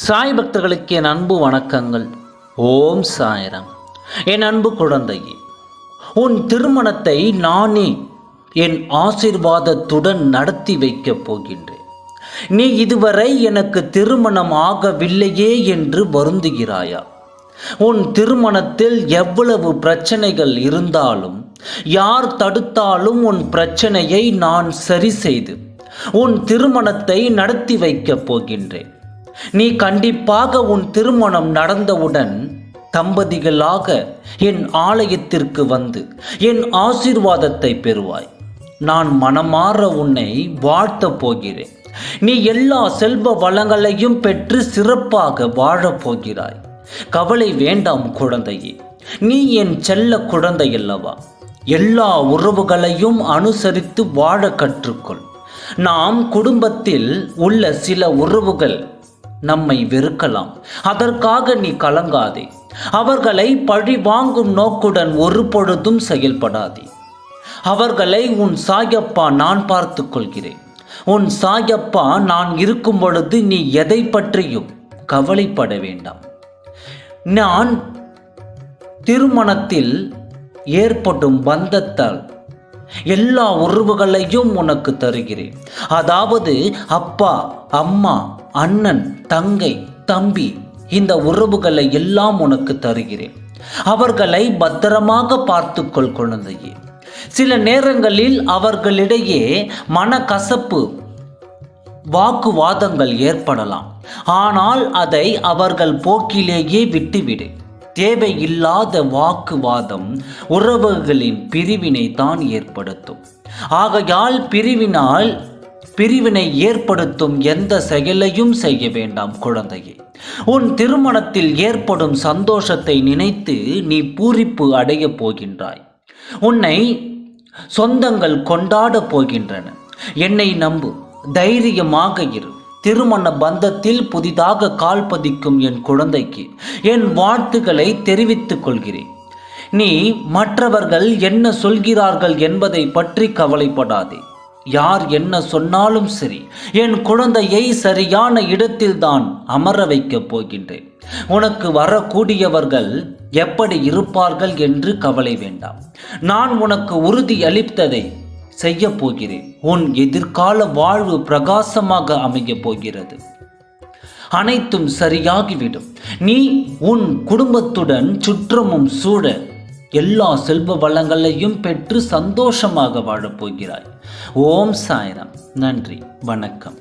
சாய் பக்தர்களுக்கு என் அன்பு வணக்கங்கள். ஓம் சாய்ராம். என் அன்பு குழந்தையே, உன் திருமணத்தை நானே என் ஆசீர்வாதத்துடன் நடத்தி வைக்கப் போகின்றேன். நீ இதுவரை எனக்கு திருமணம் ஆகவில்லையே என்று வருந்துகிறாயா? உன் திருமணத்தில் எவ்வளவு பிரச்சனைகள் இருந்தாலும், யார் தடுத்தாலும் உன் பிரச்சனையை நான் சரி செய்து உன் திருமணத்தை நடத்தி வைக்கப் போகின்றேன். நீ கண்டிப்பாக உன் திருமணம் நடந்தவுடன் தம்பதிகளாக என் ஆலயத்திற்கு வந்து என் ஆசீர்வாதத்தை பெறுவாய். நான் மனமாற உன்னை வாழ்த்தப் போகிறேன். நீ எல்லா செல்வ வளங்களையும் பெற்று சிறப்பாக வாழப் போகிறாய். கவலை வேண்டாம் குழந்தையே, நீ என் செல்ல குழந்தை அல்லவா? எல்லா உறவுகளையும் அனுசரித்து வாழ கற்றுக்கொள். நாம் குடும்பத்தில் உள்ள சில உறவுகள் நம்மை வெறுக்கலாம். அதற்காக நீ கலங்காதே. அவர்களை பழி வாங்கும் நோக்குடன் ஒரு பொழுதும் செயல்படாதே. அவர்களை உன் சாயப்பா நான் பார்த்து கொள்கிறேன். உன் சாயப்பா நான் இருக்கும் பொழுது நீ எதை பற்றியும் கவலைப்பட வேண்டாம். நான் திருமணத்தில் ஏற்படும் பந்தத்தால் எல்லா உறவுகளையும் உனக்கு தருகிறேன். அதாவது அப்பா, அம்மா, அண்ணன், தங்கை, தம்பி, இந்த உறவுகளை எல்லாம் உனக்கு தருகிறேன். அவர்களை பத்திரமாக பார்த்துக்கொள் குழந்தையே. சில நேரங்களில் அவர்களிடையே மனக்கசப்பு, வாக்குவாதங்கள் ஏற்படலாம். ஆனால் அதை அவர்கள் போக்கிலேயே விட்டுவிடு. தேவையில்லாத வாக்குவாதம் உறவுகளின் பிரிவினை தான் ஏற்படுத்தும். ஆகையால் பிரிவினை ஏற்படுத்தும் எந்த செயலையும் செய்ய வேண்டாம் குழந்தையே. உன் திருமணத்தில் ஏற்படும் சந்தோஷத்தை நினைத்து நீ பூரிப்பு அடையப் போகின்றாய். உன்னை சொந்தங்கள் கொண்டாடப் போகின்றன. என்னை நம்பு, தைரியமாக இரு. திருமண பந்தத்தில் புதிதாக கால் பதிக்கும் என் குழந்தைக்கு என் வாழ்த்துக்களை தெரிவித்துக் கொள்கிறேன். நீ மற்றவர்கள் என்ன சொல்கிறார்கள் என்பதை பற்றி கவலைப்படாதே. யார் என்ன சொன்னாலும் சரி, என் குழந்தையை சரியான இடத்தில் தான் அமர வைக்கப் போகின்றேன். உனக்கு வரக்கூடியவர்கள் எப்படி இருப்பார்கள் என்று கவலை வேண்டாம். நான் உனக்கு உறுதி அளித்ததை செய்ய போகிறேன். உன் எதிர்கால வாழ்வு பிரகாசமாக அமையப் போகிறது. அனைத்தும் சரியாகிவிடும். நீ உன் குடும்பத்துடன் சுற்றமும் சூழ எல்லா செல்வ வளங்களையும் பெற்று சந்தோஷமாக வாழப் போகிறாய். ஓம் சாய்ராம். நன்றி, வணக்கம்.